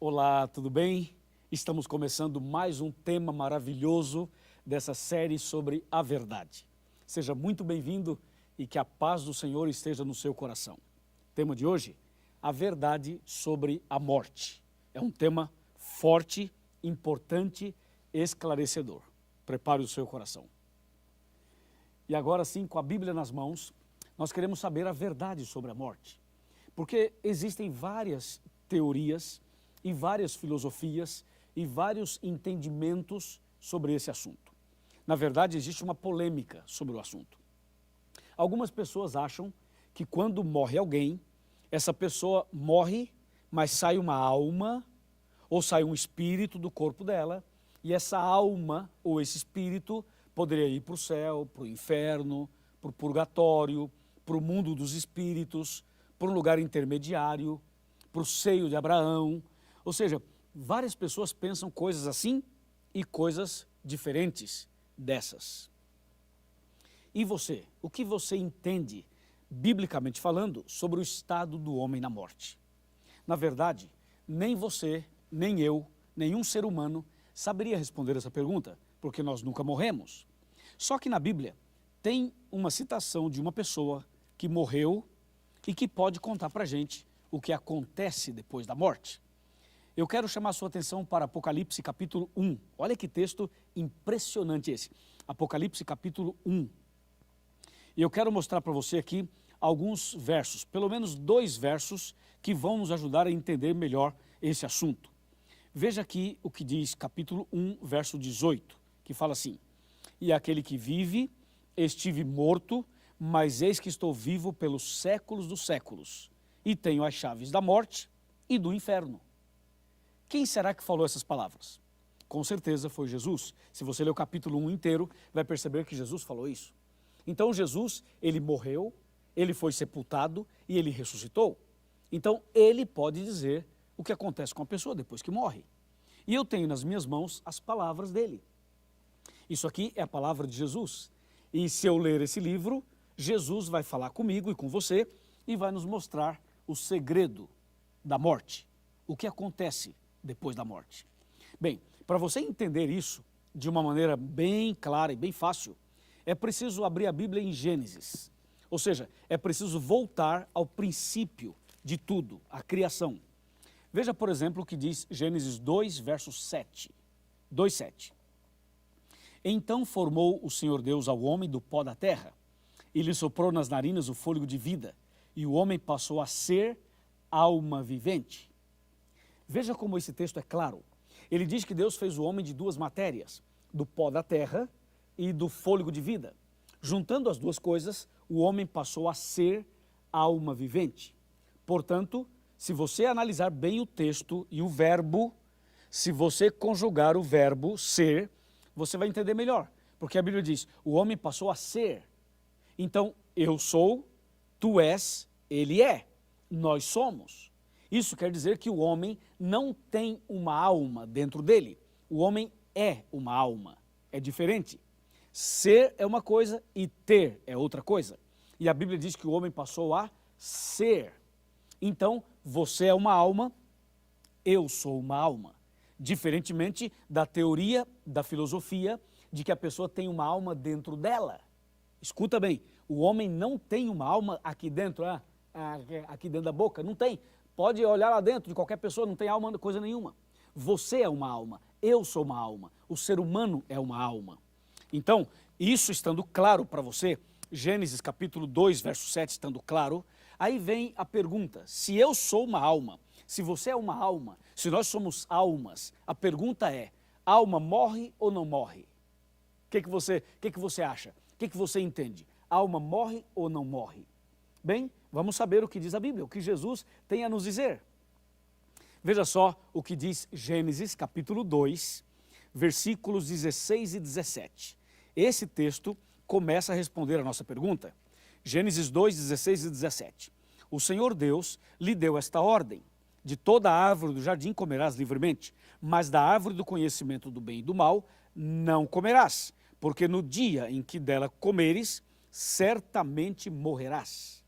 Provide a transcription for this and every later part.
Olá, tudo bem? Estamos começando mais um tema maravilhoso dessa série sobre a verdade. Seja muito bem-vindo e que a paz do Senhor esteja no seu coração. O tema de hoje, a verdade sobre a morte. É um tema forte, importante, esclarecedor. Prepare o seu coração. E agora sim, com a Bíblia nas mãos, nós queremos saber a verdade sobre a morte. Porque existem várias teorias e várias filosofias e vários entendimentos sobre esse assunto. Na verdade, existe uma polêmica sobre o assunto. Algumas pessoas acham que quando morre alguém, essa pessoa morre, mas sai uma alma ou sai um espírito do corpo dela, e essa alma ou esse espírito poderia ir para o céu, para o inferno, para o purgatório, para o mundo dos espíritos, para um lugar intermediário, para o seio de Abraão. Ou seja, várias pessoas pensam coisas assim e coisas diferentes dessas. E você? O que você entende, biblicamente falando, sobre o estado do homem na morte? Na verdade, nem você, nem eu, nenhum ser humano saberia responder essa pergunta, porque nós nunca morremos. Só que na Bíblia tem uma citação de uma pessoa que morreu e que pode contar para a gente o que acontece depois da morte. Eu quero chamar a sua atenção para Apocalipse capítulo 1. Olha que texto impressionante esse. Apocalipse capítulo 1. E eu quero mostrar para você aqui alguns versos, pelo menos 2 versos, que vão nos ajudar a entender melhor esse assunto. Veja aqui o que diz capítulo 1, verso 18, que fala assim: E aquele que vive, estive morto, mas eis que estou vivo pelos séculos dos séculos, e tenho as chaves da morte e do inferno. Quem será que falou essas palavras? Com certeza foi Jesus. Se você ler o capítulo 1 inteiro, vai perceber que Jesus falou isso. Então Jesus, ele morreu, ele foi sepultado e ele ressuscitou. Então ele pode dizer o que acontece com a pessoa depois que morre. E eu tenho nas minhas mãos as palavras dele. Isso aqui é a palavra de Jesus. E se eu ler esse livro, Jesus vai falar comigo e com você e vai nos mostrar o segredo da morte. O que acontece depois da morte. Bem, para você entender isso de uma maneira bem clara e bem fácil, é preciso abrir a Bíblia em Gênesis. Ou seja, é preciso voltar ao princípio de tudo, a criação. Veja, por exemplo, o que diz Gênesis 2, verso 7. 2:7. Então formou o Senhor Deus ao homem do pó da terra, e lhe soprou nas narinas o fôlego de vida, e o homem passou a ser alma vivente. Veja como esse texto é claro. Ele diz que Deus fez o homem de 2 matérias, do pó da terra e do fôlego de vida. Juntando as 2 coisas, o homem passou a ser alma vivente. Portanto, se você analisar bem o texto e o verbo, se você conjugar o verbo ser, você vai entender melhor. Porque a Bíblia diz, o homem passou a ser. Então, eu sou, tu és, ele é, nós somos. Isso quer dizer que o homem não tem uma alma dentro dele. O homem é uma alma. É diferente. Ser é uma coisa e ter é outra coisa. E a Bíblia diz que o homem passou a ser. Então, você é uma alma, eu sou uma alma. Diferentemente da teoria, da filosofia, de que a pessoa tem uma alma dentro dela. Escuta bem, o homem não tem uma alma aqui dentro, aqui dentro da boca, não tem. Pode olhar lá dentro de qualquer pessoa, não tem alma, coisa nenhuma. Você é uma alma, eu sou uma alma, o ser humano é uma alma. Então, isso estando claro para você, Gênesis capítulo 2, verso 7 estando claro, aí vem a pergunta, se eu sou uma alma, se você é uma alma, se nós somos almas, a pergunta é, a alma morre ou não morre? O que você acha? O que você entende? A alma morre ou não morre? Bem, vamos saber o que diz a Bíblia, o que Jesus tem a nos dizer. Veja só o que diz Gênesis capítulo 2, versículos 16 e 17. Esse texto começa a responder a nossa pergunta. Gênesis 2, 16 e 17. O Senhor Deus lhe deu esta ordem: de toda a árvore do jardim comerás livremente, mas da árvore do conhecimento do bem e do mal não comerás, porque no dia em que dela comeres, certamente morrerás.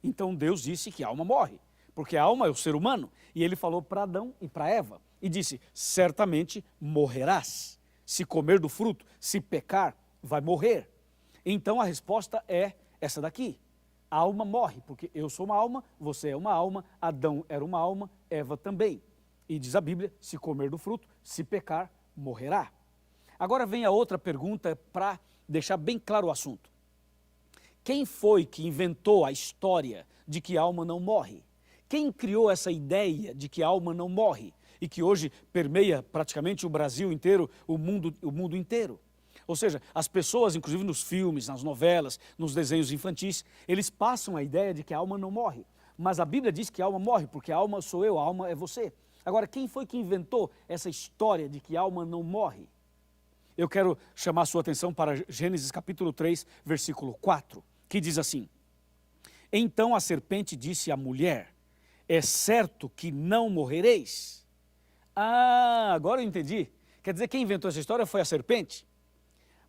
Então Deus disse que a alma morre, porque a alma é o ser humano. E ele falou para Adão e para Eva, e disse, certamente morrerás. Se comer do fruto, se pecar, vai morrer. Então a resposta é essa daqui. A alma morre, porque eu sou uma alma, você é uma alma, Adão era uma alma, Eva também. E diz a Bíblia, se comer do fruto, se pecar, morrerá. Agora vem a outra pergunta para deixar bem claro o assunto. Quem foi que inventou a história de que a alma não morre? Quem criou essa ideia de que a alma não morre e que hoje permeia praticamente o Brasil inteiro, o mundo inteiro? Ou seja, as pessoas, inclusive nos filmes, nas novelas, nos desenhos infantis, eles passam a ideia de que a alma não morre. Mas a Bíblia diz que a alma morre, porque a alma sou eu, a alma é você. Agora, quem foi que inventou essa história de que a alma não morre? Eu quero chamar a sua atenção para Gênesis capítulo 3, versículo 4, que diz assim, então a serpente disse à mulher, é certo que não morrereis? Ah, agora eu entendi. Quer dizer, quem inventou essa história foi a serpente?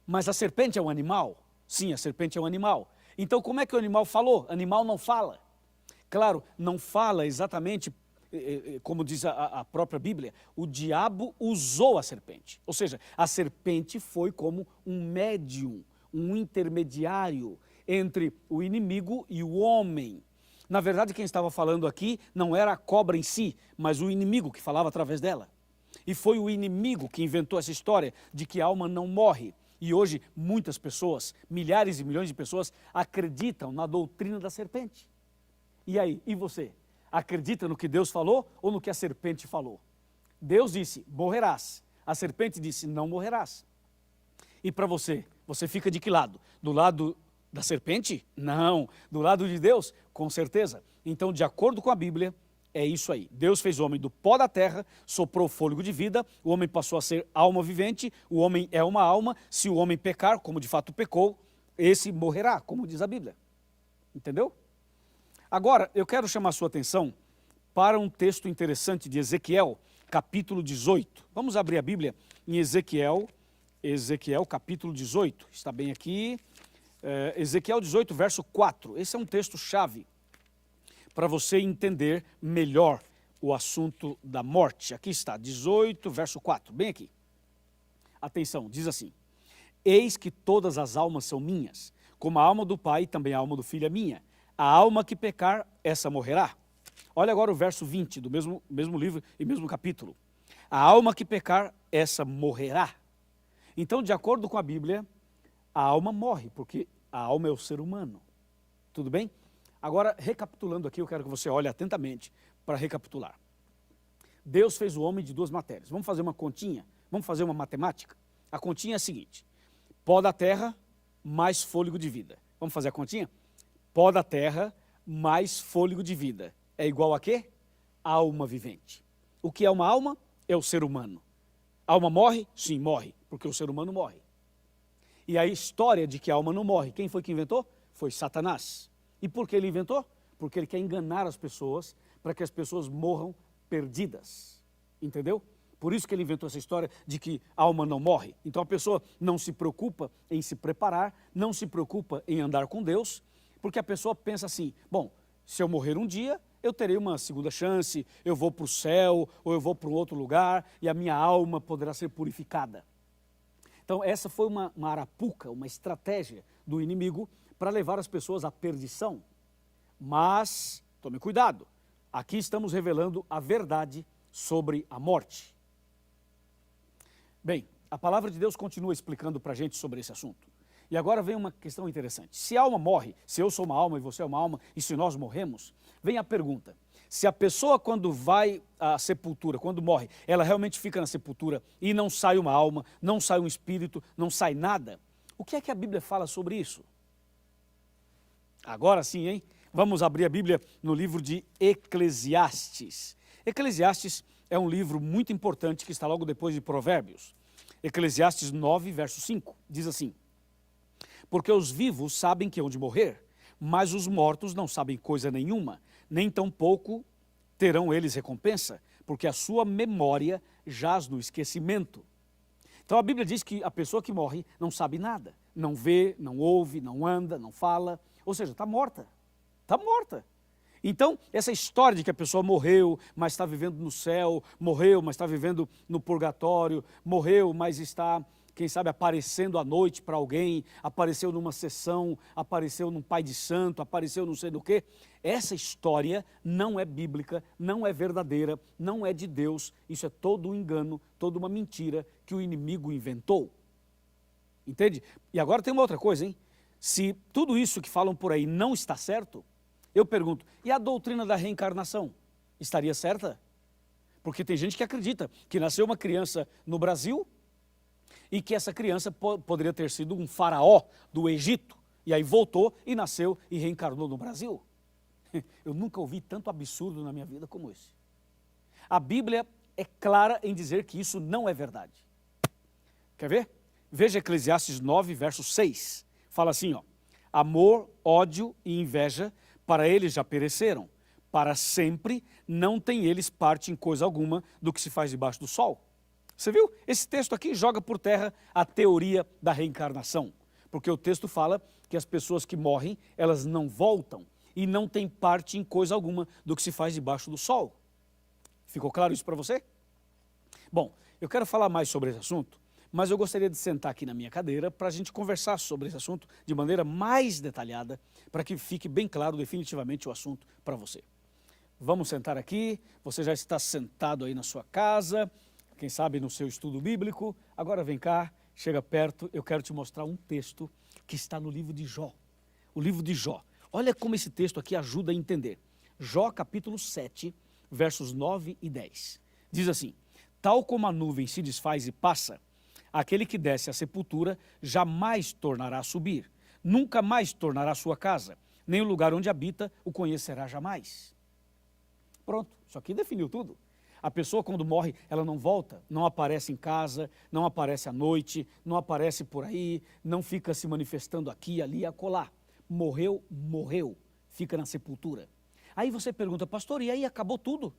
Mas a serpente é um animal? Sim, a serpente é um animal. Então como é que o animal falou? Animal não fala. Claro, não fala exatamente como diz a própria Bíblia, o diabo usou a serpente. Ou seja, a serpente foi como um médium, um intermediário entre o inimigo e o homem. Na verdade, quem estava falando aqui não era a cobra em si, mas o inimigo que falava através dela. E foi o inimigo que inventou essa história de que a alma não morre. E hoje muitas pessoas, milhares e milhões de pessoas, acreditam na doutrina da serpente. E aí, e você? Acredita no que Deus falou ou no que a serpente falou? Deus disse, morrerás. A serpente disse, não morrerás. E para você, você fica de que lado? Do lado da serpente? Não. Do lado de Deus? Com certeza. Então, de acordo com a Bíblia, é isso aí. Deus fez o homem do pó da terra, soprou fôlego de vida, o homem passou a ser alma vivente, o homem é uma alma, se o homem pecar, como de fato pecou, esse morrerá, como diz a Bíblia. Entendeu? Agora, eu quero chamar a sua atenção para um texto interessante de Ezequiel, capítulo 18. Vamos abrir a Bíblia em Ezequiel capítulo 18. Está bem aqui. Ezequiel 18, verso 4. Esse é um texto-chave para você entender melhor o assunto da morte. Aqui está, 18, verso 4, bem aqui. Atenção, diz assim, eis que todas as almas são minhas, como a alma do Pai, também a alma do Filho é minha. A alma que pecar, essa morrerá. Olha agora o verso 20 do mesmo livro e mesmo capítulo. A alma que pecar, essa morrerá. Então, de acordo com a Bíblia, a alma morre, porque a alma é o ser humano. Tudo bem? Agora, recapitulando aqui, eu quero que você olhe atentamente para recapitular. Deus fez o homem de duas matérias. Vamos fazer uma continha? Vamos fazer uma matemática? A continha é a seguinte, pó da terra mais fôlego de vida. Vamos fazer a continha? Pó da terra mais fôlego de vida. É igual a quê? Alma vivente. O que é uma alma? É o ser humano. A alma morre? Sim, morre, porque o ser humano morre. E a história de que a alma não morre, quem foi que inventou? Foi Satanás. E por que ele inventou? Porque ele quer enganar as pessoas, para que as pessoas morram perdidas. Entendeu? Por isso que ele inventou essa história de que a alma não morre. Então a pessoa não se preocupa em se preparar, não se preocupa em andar com Deus, porque a pessoa pensa assim, bom, se eu morrer um dia, eu terei uma segunda chance, eu vou para o céu, ou eu vou para um outro lugar, e a minha alma poderá ser purificada. Então essa foi uma arapuca, uma estratégia do inimigo para levar as pessoas à perdição. Mas, tome cuidado, aqui estamos revelando a verdade sobre a morte. Bem, a palavra de Deus continua explicando para a gente sobre esse assunto. E agora vem uma questão interessante. Se a alma morre, se eu sou uma alma e você é uma alma, e se nós morremos, vem a pergunta. Se a pessoa quando vai à sepultura, quando morre, ela realmente fica na sepultura e não sai uma alma, não sai um espírito, não sai nada, o que é que a Bíblia fala sobre isso? Agora sim, hein? Vamos abrir a Bíblia no livro de Eclesiastes. Eclesiastes é um livro muito importante que está logo depois de Provérbios. Eclesiastes 9, verso 5, diz assim, porque os vivos sabem que hão de morrer, mas os mortos não sabem coisa nenhuma, nem tampouco terão eles recompensa, porque a sua memória jaz no esquecimento. Então a Bíblia diz que a pessoa que morre não sabe nada, não vê, não ouve, não anda, não fala, ou seja, está morta, está morta. Então, essa história de que a pessoa morreu, mas está vivendo no céu, morreu, mas está vivendo no purgatório, morreu, mas está, quem sabe, aparecendo à noite para alguém, apareceu numa sessão, apareceu num pai de santo, apareceu não sei do quê. Essa história não é bíblica, não é verdadeira, não é de Deus. Isso é todo um engano, toda uma mentira que o inimigo inventou. Entende? E agora tem uma outra coisa, hein? Se tudo isso que falam por aí não está certo, eu pergunto, e a doutrina da reencarnação? Estaria certa? Porque tem gente que acredita que nasceu uma criança no Brasil e que essa criança poderia ter sido um faraó do Egito, e aí voltou e nasceu e reencarnou no Brasil. Eu nunca ouvi tanto absurdo na minha vida como esse. A Bíblia é clara em dizer que isso não é verdade. Quer ver? Veja Eclesiastes 9, verso 6. Fala assim, ó: amor, ódio e inveja, para eles já pereceram. Para sempre não tem eles parte em coisa alguma do que se faz debaixo do sol. Você viu? Esse texto aqui joga por terra a teoria da reencarnação. Porque o texto fala que as pessoas que morrem, elas não voltam e não têm parte em coisa alguma do que se faz debaixo do sol. Ficou claro isso para você? Bom, eu quero falar mais sobre esse assunto, mas eu gostaria de sentar aqui na minha cadeira para a gente conversar sobre esse assunto de maneira mais detalhada, para que fique bem claro definitivamente o assunto para você. Vamos sentar aqui, você já está sentado aí na sua casa, quem sabe no seu estudo bíblico. Agora vem cá, chega perto, eu quero te mostrar um texto que está no livro de Jó. O livro de Jó. Olha como esse texto aqui ajuda a entender. Jó capítulo 7, versos 9 e 10. Diz assim: tal como a nuvem se desfaz e passa, aquele que desce à sepultura jamais tornará a subir, nunca mais tornará a sua casa, nem o lugar onde habita o conhecerá jamais. Pronto, isso aqui definiu tudo. A pessoa quando morre, ela não volta, não aparece em casa, não aparece à noite, não aparece por aí, não fica se manifestando aqui, ali, acolá. Morreu, morreu, fica na sepultura. Aí você pergunta, pastor, e aí acabou tudo?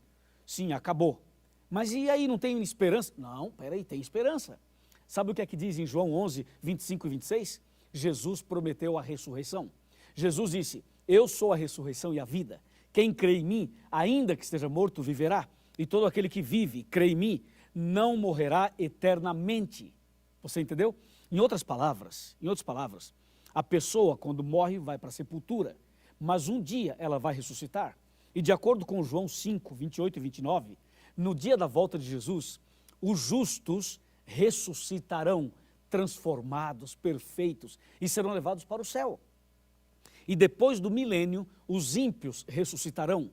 Sim, acabou. Mas e aí, não tem esperança? Não, peraí, tem esperança. Sabe o que é que diz em João 11, 25 e 26? Jesus prometeu a ressurreição. Jesus disse, eu sou a ressurreição e a vida. Quem crê em mim, ainda que esteja morto, viverá. E todo aquele que vive, crê em mim, não morrerá eternamente. Você entendeu? Em outras palavras, a pessoa quando morre vai para a sepultura, mas um dia ela vai ressuscitar. E de acordo com João 5, 28 e 29, no dia da volta de Jesus, os justos ressuscitarão, transformados, perfeitos, e serão levados para o céu. E depois do milênio, os ímpios ressuscitarão.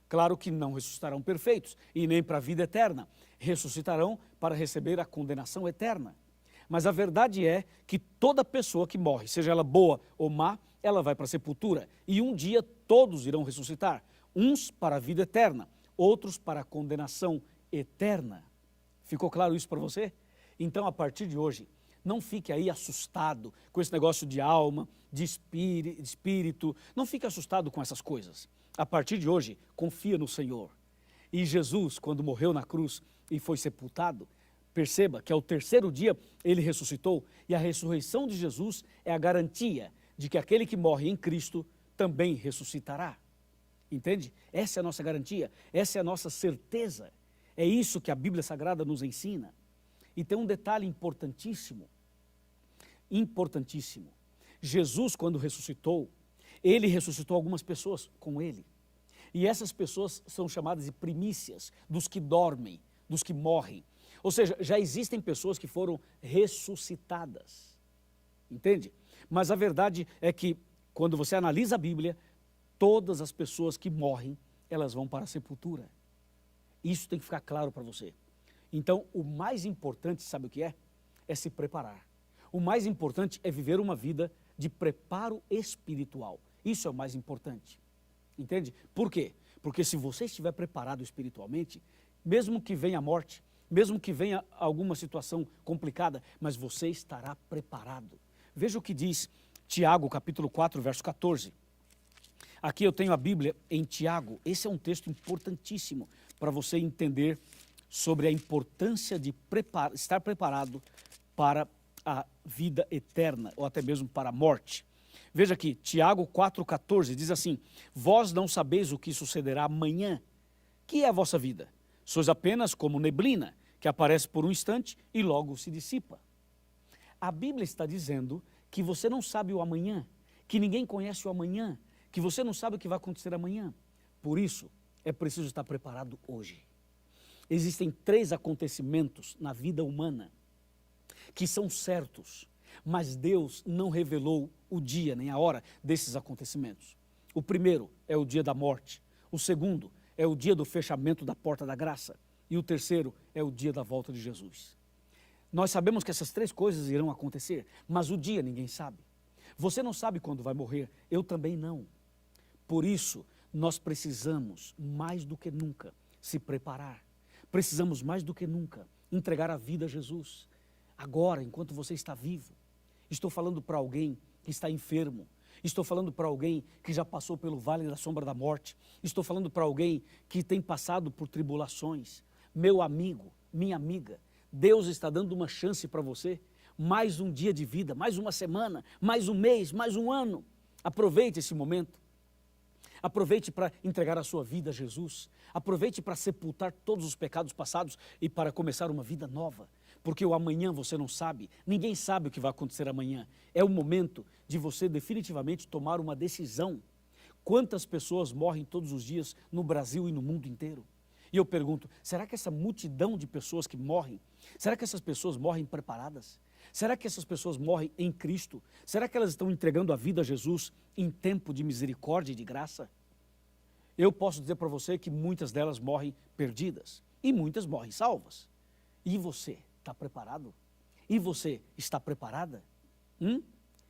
Claro que não ressuscitarão perfeitos, e nem para a vida eterna. Ressuscitarão para receber a condenação eterna. Mas a verdade é que toda pessoa que morre, seja ela boa ou má, ela vai para a sepultura. E um dia todos irão ressuscitar. Uns para a vida eterna, outros para a condenação eterna. Ficou claro isso para você? Então, a partir de hoje, não fique aí assustado com esse negócio de alma, de espírito. Não fique assustado com essas coisas. A partir de hoje, confia no Senhor. E Jesus, quando morreu na cruz e foi sepultado, perceba que ao terceiro dia ele ressuscitou, e a ressurreição de Jesus é a garantia de que aquele que morre em Cristo também ressuscitará. Entende? Essa é a nossa garantia, essa é a nossa certeza. É isso que a Bíblia Sagrada nos ensina. E tem um detalhe importantíssimo. Importantíssimo. Jesus, quando ressuscitou, ele ressuscitou algumas pessoas com ele. E essas pessoas são chamadas de primícias, dos que dormem, dos que morrem. Ou seja, já existem pessoas que foram ressuscitadas. Entende? Mas a verdade é que, quando você analisa a Bíblia, todas as pessoas que morrem, elas vão para a sepultura. Isso tem que ficar claro para você. Então, o mais importante, sabe o que é? É se preparar. O mais importante é viver uma vida de preparo espiritual. Isso é o mais importante. Entende? Por quê? Porque se você estiver preparado espiritualmente, mesmo que venha a morte, mesmo que venha alguma situação complicada, mas você estará preparado. Veja o que diz Tiago, capítulo 4, verso 14. Aqui eu tenho a Bíblia em Tiago. Esse é um texto importantíssimo para você entender sobre a importância de estar preparado para a vida eterna, ou até mesmo para a morte. Veja aqui, Tiago 4,14 diz assim: vós não sabeis o que sucederá amanhã. Que é a vossa vida? Sois apenas como neblina, que aparece por um instante e logo se dissipa. A Bíblia está dizendo que você não sabe o amanhã, que ninguém conhece o amanhã, que você não sabe o que vai acontecer amanhã. Por isso, é preciso estar preparado hoje. Existem 3 acontecimentos na vida humana que são certos, mas Deus não revelou o dia nem a hora desses acontecimentos. O primeiro é o dia da morte, o segundo é o dia do fechamento da porta da graça e o terceiro é o dia da volta de Jesus. Nós sabemos que essas 3 coisas irão acontecer, mas o dia ninguém sabe. Você não sabe quando vai morrer, eu também não. Por isso, nós precisamos mais do que nunca se preparar. Precisamos mais do que nunca entregar a vida a Jesus. Agora, enquanto você está vivo. Estou falando para alguém que está enfermo. Estou falando para alguém que já passou pelo vale da sombra da morte. Estou falando para alguém que tem passado por tribulações. Meu amigo, minha amiga, Deus está dando uma chance para você. Mais um dia de vida, mais uma semana, mais um mês, mais um ano. Aproveite esse momento. Aproveite para entregar a sua vida a Jesus. Aproveite para sepultar todos os pecados passados e para começar uma vida nova. Porque o amanhã você não sabe, ninguém sabe o que vai acontecer amanhã. É o momento de você definitivamente tomar uma decisão. Quantas pessoas morrem todos os dias no Brasil e no mundo inteiro? E eu pergunto, será que essa multidão de pessoas que morrem, será que essas pessoas morrem preparadas? Será que essas pessoas morrem em Cristo? Será que elas estão entregando a vida a Jesus em tempo de misericórdia e de graça? Eu posso dizer para você que muitas delas morrem perdidas e muitas morrem salvas. E você está preparado? E você está preparada?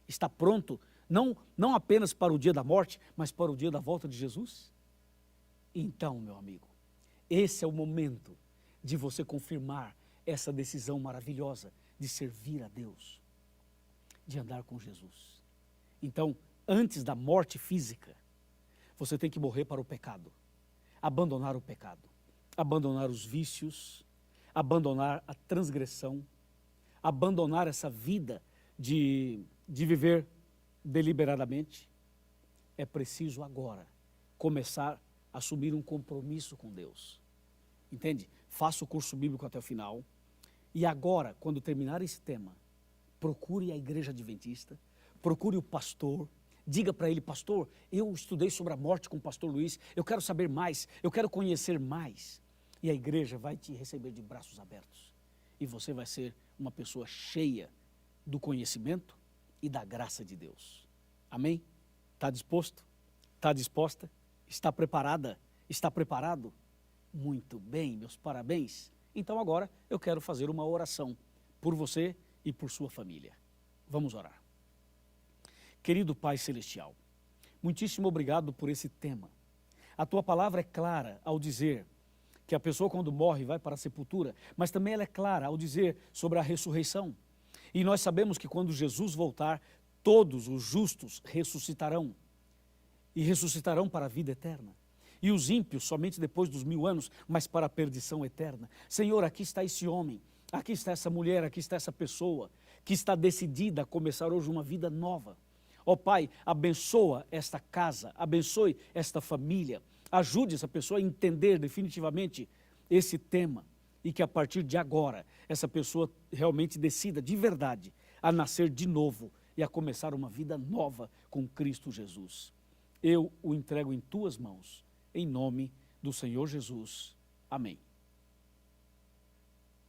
Está pronto? Não apenas para o dia da morte, mas para o dia da volta de Jesus? Então, meu amigo, esse é o momento de você confirmar essa decisão maravilhosa de servir a Deus, de andar com Jesus. Então, antes da morte física, você tem que morrer para o pecado, abandonar o pecado, abandonar os vícios, abandonar a transgressão, abandonar essa vida de viver deliberadamente. É preciso agora começar a assumir um compromisso com Deus. Entende? Faça o curso bíblico até o final. E agora, quando terminar esse tema, procure a igreja adventista, procure o pastor, diga para ele: pastor, eu estudei sobre a morte com o pastor Luiz, eu quero saber mais, eu quero conhecer mais. E a igreja vai te receber de braços abertos. E você vai ser uma pessoa cheia do conhecimento e da graça de Deus. Amém? Está disposto? Está disposta? Está preparada? Está preparado? Muito bem, meus parabéns. Então agora eu quero fazer uma oração por você e por sua família. Vamos orar. Querido Pai Celestial, muitíssimo obrigado por esse tema. A tua palavra é clara ao dizer que a pessoa quando morre vai para a sepultura, mas também ela é clara ao dizer sobre a ressurreição. E nós sabemos que quando Jesus voltar, todos os justos ressuscitarão e ressuscitarão para a vida eterna. E os ímpios somente depois dos 1000 anos, mas para a perdição eterna. Senhor, aqui está esse homem, aqui está essa mulher, aqui está essa pessoa que está decidida a começar hoje uma vida nova. Ó Pai, abençoa esta casa, abençoe esta família, ajude essa pessoa a entender definitivamente esse tema e que a partir de agora essa pessoa realmente decida de verdade a nascer de novo e a começar uma vida nova com Cristo Jesus. Eu o entrego em tuas mãos, em nome do Senhor Jesus. Amém.